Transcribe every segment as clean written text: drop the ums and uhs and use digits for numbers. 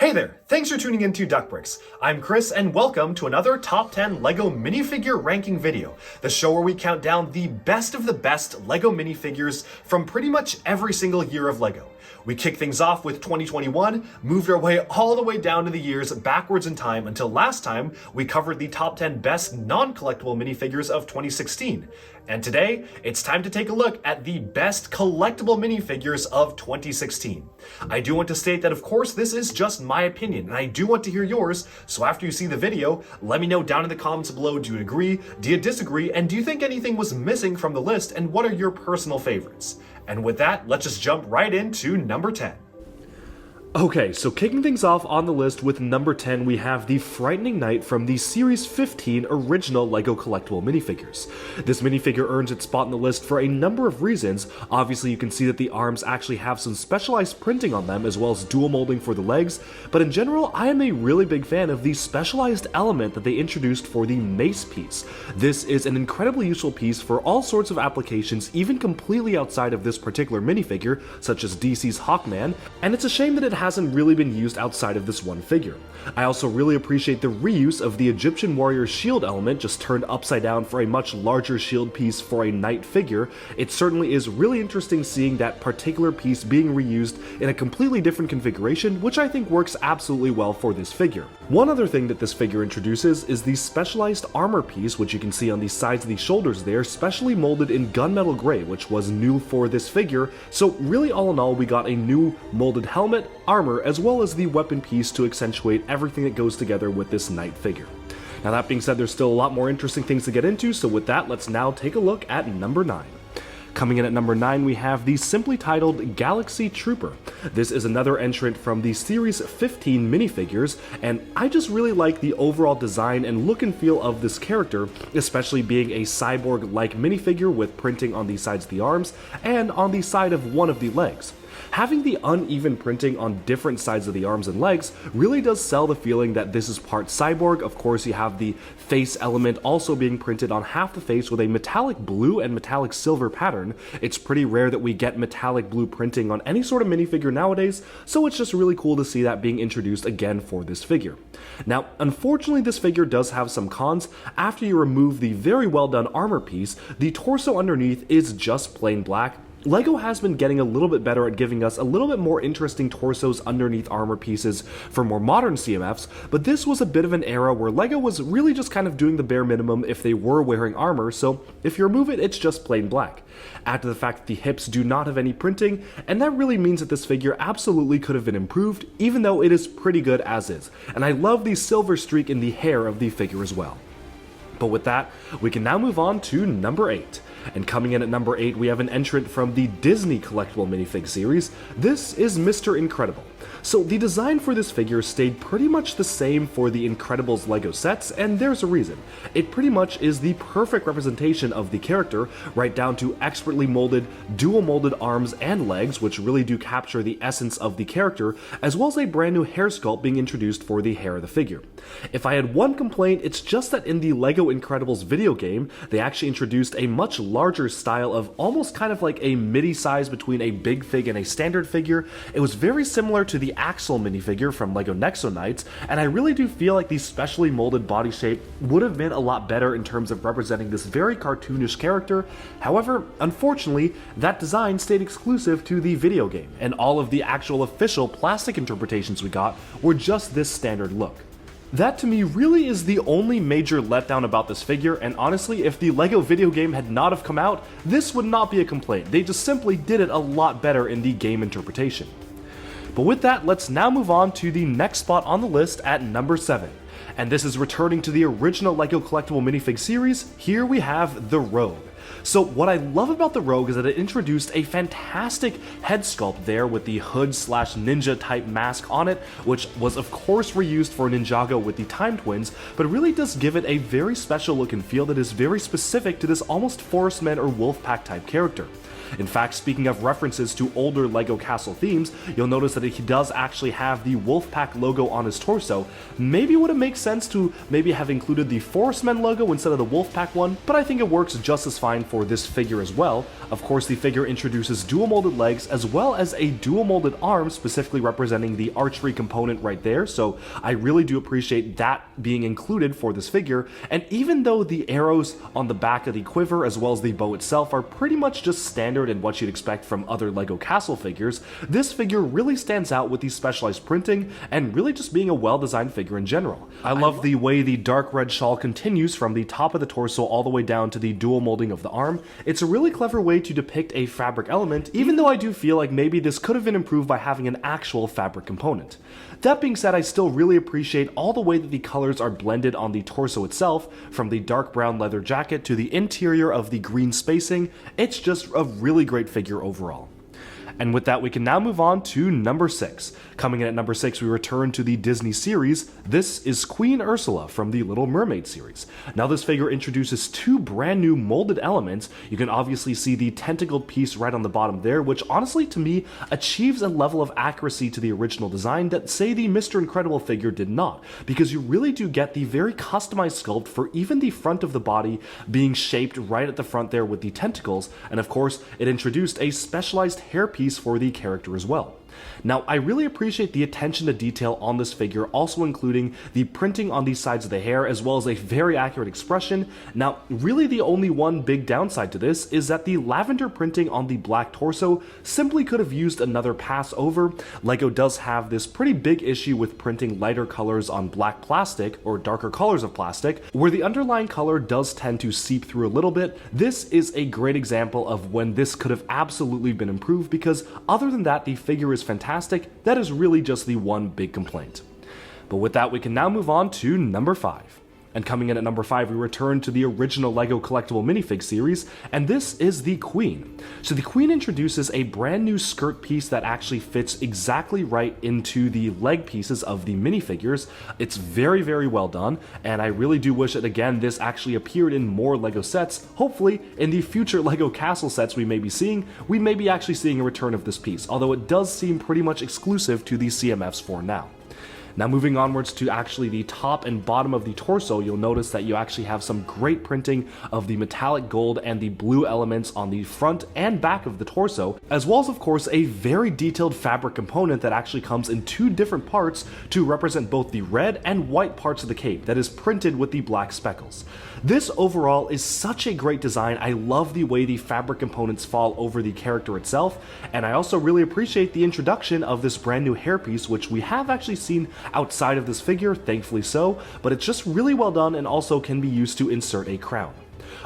Hey there, thanks for tuning into Duckbricks. I'm Chris and welcome to another Top 10 LEGO minifigure ranking video, the show where we count down the best of the best LEGO minifigures from pretty much every single year of LEGO. We kicked things off with 2021, moved our way all the way down to the years backwards in time until last time we covered the top 10 best non-collectible minifigures of 2016. And today, it's time to take a look at the best collectible minifigures of 2016. I do want to state that, of course, this is just my opinion, and I do want to hear yours, so after you see the video, let me know down in the comments below, do you agree, do you disagree, and do you think anything was missing from the list, and what are your personal favorites? And with that, let's just jump right into number 10. Okay, so kicking things off on the list with number 10, we have the Frightening Knight from the Series 15 original LEGO collectible minifigures. This minifigure earns its spot on the list for a number of reasons. Obviously, you can see that the arms actually have some specialized printing on them, as well as dual molding for the legs, but in general, I am a really big fan of the specialized element that they introduced for the mace piece. This is an incredibly useful piece for all sorts of applications, even completely outside of this particular minifigure, such as DC's Hawkman, and it's a shame that it hasn't really been used outside of this one figure. I also really appreciate the reuse of the Egyptian warrior shield element just turned upside down for a much larger shield piece for a knight figure. It certainly is really interesting seeing that particular piece being reused in a completely different configuration, which I think works absolutely well for this figure. One other thing that this figure introduces is the specialized armor piece, which you can see on the sides of the shoulders there, specially molded in gunmetal gray, which was new for this figure. So really, all in all, we got a new molded helmet, armor, as well as the weapon piece to accentuate everything that goes together with this knight figure. Now that being said, there's still a lot more interesting things to get into, so with that, let's now take a look at number 9. Coming in at number 9, we have the simply titled Galaxy Trooper. This is another entrant from the Series 15 minifigures, and I just really like the overall design and look and feel of this character, especially being a cyborg-like minifigure with printing on the sides of the arms and on the side of one of the legs. Having the uneven printing on different sides of the arms and legs really does sell the feeling that this is part cyborg. Of course, you have the face element also being printed on half the face with a metallic blue and metallic silver pattern. It's pretty rare that we get metallic blue printing on any sort of minifigure nowadays, so it's just really cool to see that being introduced again for this figure. Now, unfortunately, this figure does have some cons. After you remove the very well done armor piece, the torso underneath is just plain black. LEGO has been getting a little bit better at giving us a little bit more interesting torsos underneath armor pieces for more modern CMFs, but this was a bit of an era where LEGO was really just kind of doing the bare minimum if they were wearing armor, so if you remove it, it's just plain black. Add to the fact that the hips do not have any printing, and that really means that this figure absolutely could have been improved, even though it is pretty good as is. And I love the silver streak in the hair of the figure as well. But with that, we can now move on to number 8. And coming in at number 8, we have an entrant from the Disney collectible minifig series. This is Mr. Incredible. So the design for this figure stayed pretty much the same for the Incredibles LEGO sets, and there's a reason. It pretty much is the perfect representation of the character, right down to expertly molded, dual molded arms and legs, which really do capture the essence of the character, as well as a brand new hair sculpt being introduced for the hair of the figure. If I had one complaint, it's just that in the LEGO Incredibles video game, they actually introduced a much larger style of almost kind of like a midi size between a big fig and a standard figure. It was very similar to the Axel minifigure from LEGO Nexo Knights, and I really do feel like the specially molded body shape would have been a lot better in terms of representing this very cartoonish character. However, unfortunately, that design stayed exclusive to the video game, and all of the actual official plastic interpretations we got were just this standard look. That to me really is the only major letdown about this figure, and honestly, if the LEGO video game had not have come out, this would not be a complaint. They just simply did it a lot better in the game interpretation. But with that, let's now move on to the next spot on the list at number 7. And this is returning to the original LEGO collectible minifig series. Here we have the Rogue. So what I love about the Rogue is that it introduced a fantastic head sculpt there with the hood slash ninja type mask on it, which was of course reused for Ninjago with the Time Twins, but really does give it a very special look and feel that is very specific to this almost Forestman or Wolfpack type character. In fact, speaking of references to older LEGO Castle themes, you'll notice that he does actually have the Wolfpack logo on his torso. Maybe it would have made sense to maybe have included the Forest Men logo instead of the Wolfpack one, but I think it works just as fine for this figure as well. Of course, the figure introduces dual molded legs as well as a dual molded arm, specifically representing the archery component right there, so I really do appreciate that being included for this figure. And even though the arrows on the back of the quiver as well as the bow itself are pretty much just standard and what you'd expect from other LEGO Castle figures, this figure really stands out with the specialized printing and really just being a well-designed figure in general. I love the way the dark red shawl continues from the top of the torso all the way down to the dual molding of the arm. It's a really clever way to depict a fabric element, even though I do feel like maybe this could have been improved by having an actual fabric component. That being said, I still really appreciate all the way that the colors are blended on the torso itself, from the dark brown leather jacket to the interior of the green spacing. It's just a really great figure overall. And with that, we can now move on to number 6. Coming in at number 6, we return to the Disney series. This is Queen Ursula from the Little Mermaid series. Now this figure introduces 2 brand new molded elements. You can obviously see the tentacled piece right on the bottom there, which honestly to me achieves a level of accuracy to the original design that, say, the Mr. Incredible figure did not, because you really do get the very customized sculpt for even the front of the body being shaped right at the front there with the tentacles, and of course it introduced a specialized hairpiece for the character as well. Now, I really appreciate the attention to detail on this figure, also including the printing on the sides of the hair, as well as a very accurate expression. Now, really the only one big downside to this is that the lavender printing on the black torso simply could have used another pass over. LEGO does have this pretty big issue with printing lighter colors on black plastic, or darker colors of plastic, where the underlying color does tend to seep through a little bit. This is a great example of when this could have absolutely been improved, because other than that, the figure is fantastic. That is really just the one big complaint. But with that, we can now move on to number 5. And coming in at number 5, we return to the original LEGO Collectible minifig series, and this is the Queen. So the Queen introduces a brand new skirt piece that actually fits exactly right into the leg pieces of the minifigures. It's very, very well done, and I really do wish that, again, this actually appeared in more LEGO sets. Hopefully, in the future LEGO Castle sets we may be actually seeing a return of this piece, although it does seem pretty much exclusive to the CMFs for now. Now moving onwards to actually the top and bottom of the torso, you'll notice that you actually have some great printing of the metallic gold and the blue elements on the front and back of the torso, as well as of course a very detailed fabric component that actually comes in 2 different parts to represent both the red and white parts of the cape that is printed with the black speckles. This overall is such a great design. I love the way the fabric components fall over the character itself, and I also really appreciate the introduction of this brand new hairpiece, which we have actually seen outside of this figure, thankfully so, but it's just really well done and also can be used to insert a crown.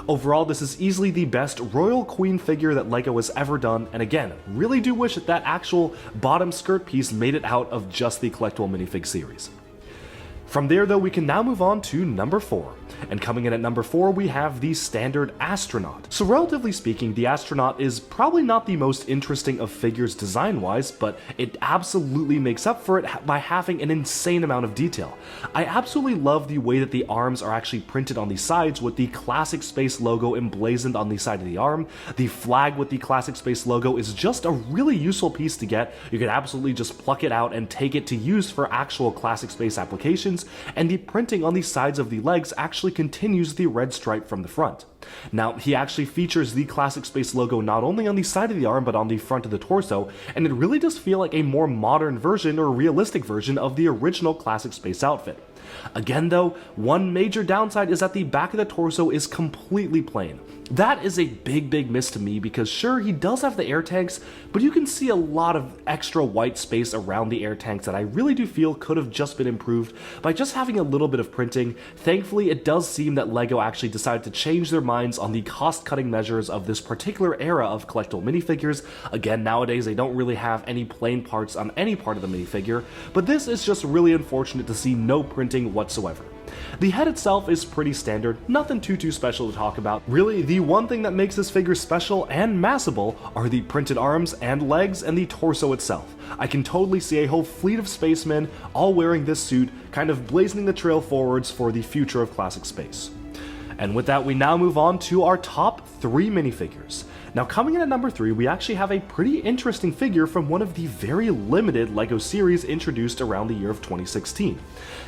Overall, this is easily the best royal queen figure that LEGO has ever done, and again, really do wish that that actual bottom skirt piece made it out of just the collectible minifig series. From there, though, we can now move on to number 4. And coming in at number 4, we have the standard astronaut. So relatively speaking, the astronaut is probably not the most interesting of figures design-wise, but it absolutely makes up for it by having an insane amount of detail. I absolutely love the way that the arms are actually printed on the sides with the Classic Space logo emblazoned on the side of the arm. The flag with the Classic Space logo is just a really useful piece to get. You can absolutely just pluck it out and take it to use for actual Classic Space applications, and the printing on the sides of the legs actually continues the red stripe from the front. Now, he actually features the Classic Space logo not only on the side of the arm but on the front of the torso, and it really does feel like a more modern version or realistic version of the original Classic Space outfit. Again though, one major downside is that the back of the torso is completely plain. That is a big miss to me, because sure, he does have the air tanks, but you can see a lot of extra white space around the air tanks that I really do feel could have just been improved by just having a little bit of printing. Thankfully, it does seem that LEGO actually decided to change their minds on the cost-cutting measures of this particular era of collectible minifigures. Again, nowadays they don't really have any plain parts on any part of the minifigure, but this is just really unfortunate to see no printing whatsoever. The head itself is pretty standard, nothing too special to talk about. Really, the one thing that makes this figure special and massable are the printed arms and legs and the torso itself. I can totally see a whole fleet of spacemen all wearing this suit, kind of blazoning the trail forwards for the future of classic space. And with that, we now move on to our top 3 minifigures. Now coming in at number 3, we actually have a pretty interesting figure from one of the very limited LEGO series introduced around the year of 2016.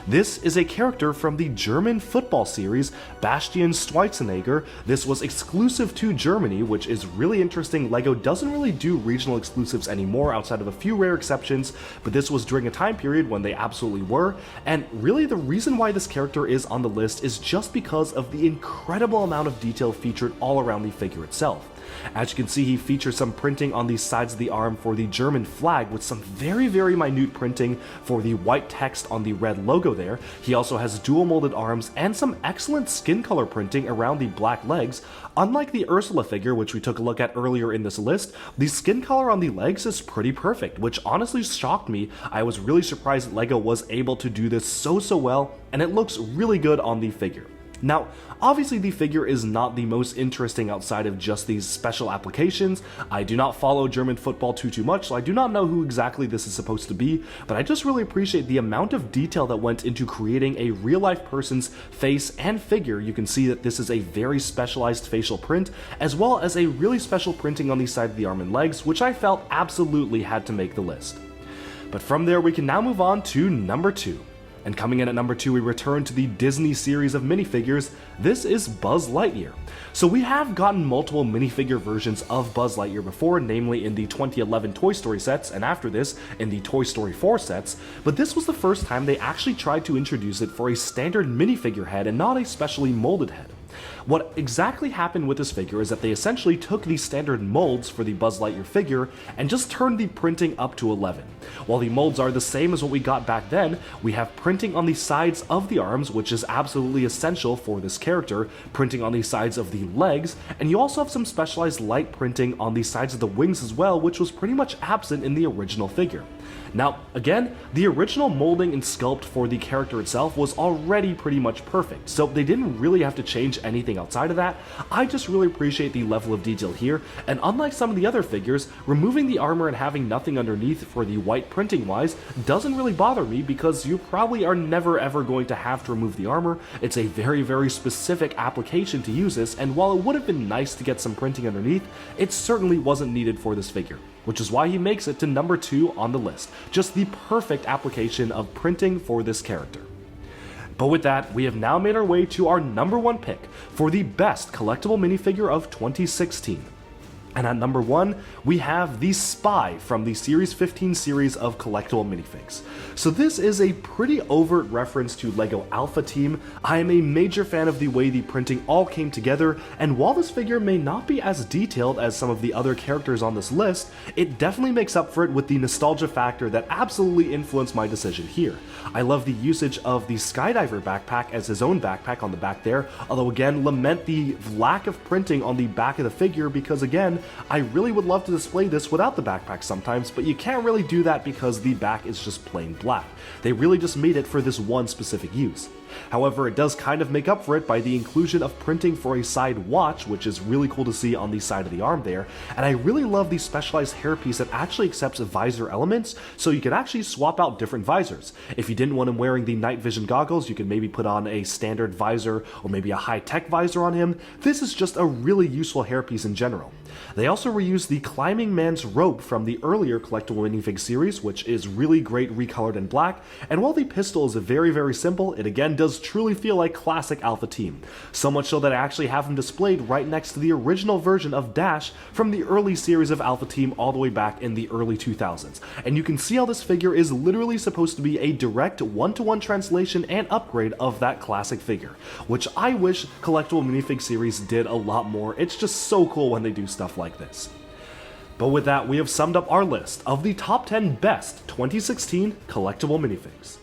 This is a character from the German football series, Bastian Schweinsteiger. This was exclusive to Germany, which is really interesting. LEGO doesn't really do regional exclusives anymore outside of a few rare exceptions, but this was during a time period when they absolutely were, and really the reason why this character is on the list is just because of the incredible amount of detail featured all around the figure itself. As you can see, he features some printing on the sides of the arm for the German flag with some very minute printing for the white text on the red logo there. He also has dual molded arms and some excellent skin color printing around the black legs. Unlike the Ursula figure, which we took a look at earlier in this list, the skin color on the legs is pretty perfect, which honestly shocked me. I was really surprised LEGO was able to do this so well, and it looks really good on the figure. Now, obviously the figure is not the most interesting outside of just these special applications. I do not follow German football too much, so I do not know who exactly this is supposed to be, but I just really appreciate the amount of detail that went into creating a real-life person's face and figure. You can see that this is a very specialized facial print, as well as a really special printing on the side of the arm and legs, which I felt absolutely had to make the list. But from there, we can now move on to number 2. And coming in at number 2, we return to the Disney series of minifigures. This is Buzz Lightyear. So we have gotten multiple minifigure versions of Buzz Lightyear before, namely in the 2011 Toy Story sets, and after this, in the Toy Story 4 sets, but this was the first time they actually tried to introduce it for a standard minifigure head and not a specially molded head. What exactly happened with this figure is that they essentially took the standard molds for the Buzz Lightyear figure and just turned the printing up to 11. While the molds are the same as what we got back then, we have printing on the sides of the arms, which is absolutely essential for this character, printing on the sides of the legs, and you also have some specialized light printing on the sides of the wings as well, which was pretty much absent in the original figure. Now, again, the original molding and sculpt for the character itself was already pretty much perfect, so they didn't really have to change anything outside of that. I just really appreciate the level of detail here, and unlike some of the other figures, removing the armor and having nothing underneath for the white printing wise doesn't really bother me because you probably are never ever going to have to remove the armor. It's a very specific application to use this, and while it would have been nice to get some printing underneath, it certainly wasn't needed for this figure, which is why he makes it to number 2 on the list. Just the perfect application of printing for this character. But with that, we have now made our way to our number 1 pick for the best collectible minifigure of 2016. And at number 1, we have the Spy from the Series 15 series of collectible minifigs. So this is a pretty overt reference to LEGO Alpha Team. I am a major fan of the way the printing all came together, and while this figure may not be as detailed as some of the other characters on this list, it definitely makes up for it with the nostalgia factor that absolutely influenced my decision here. I love the usage of the skydiver backpack as his own backpack on the back there, although again, lament the lack of printing on the back of the figure because again, I really would love to display this without the backpack sometimes, but you can't really do that because the back is just plain black. They really just made it for this one specific use. However, it does kind of make up for it by the inclusion of printing for a side watch, which is really cool to see on the side of the arm there, and I really love the specialized hairpiece that actually accepts visor elements, so you can actually swap out different visors. If you didn't want him wearing the night vision goggles, you could maybe put on a standard visor or maybe a high-tech visor on him. This is just a really useful hairpiece in general. They also reused the Climbing Man's robe from the earlier collectible minifig series, which is really great recolored in black, and while the pistol is very simple, it again does truly feel like classic Alpha Team. So much so that I actually have him displayed right next to the original version of Dash from the early series of Alpha Team all the way back in the early 2000s. And you can see how this figure is literally supposed to be a direct one-to-one translation and upgrade of that classic figure, which I wish collectible minifig series did a lot more. It's just so cool when they do stuff like this. But with that, we have summed up our list of the top 10 best 2016 collectible minifigs.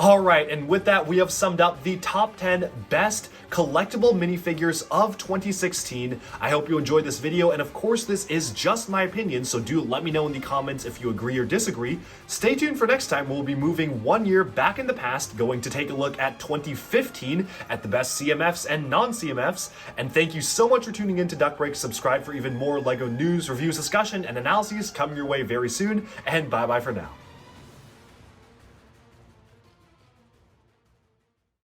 Alright, and with that, we have summed up the top 10 best collectible minifigures of 2016. I hope you enjoyed this video, and of course this is just my opinion, so do let me know in the comments if you agree or disagree. Stay tuned for next time. We'll be moving 1 year back in the past, going to take a look at 2015 at the best CMFs and non-CMFs, and thank you so much for tuning in to Duck Break. Subscribe for even more LEGO news, reviews, discussion, and analyses coming your way very soon, and bye-bye for now.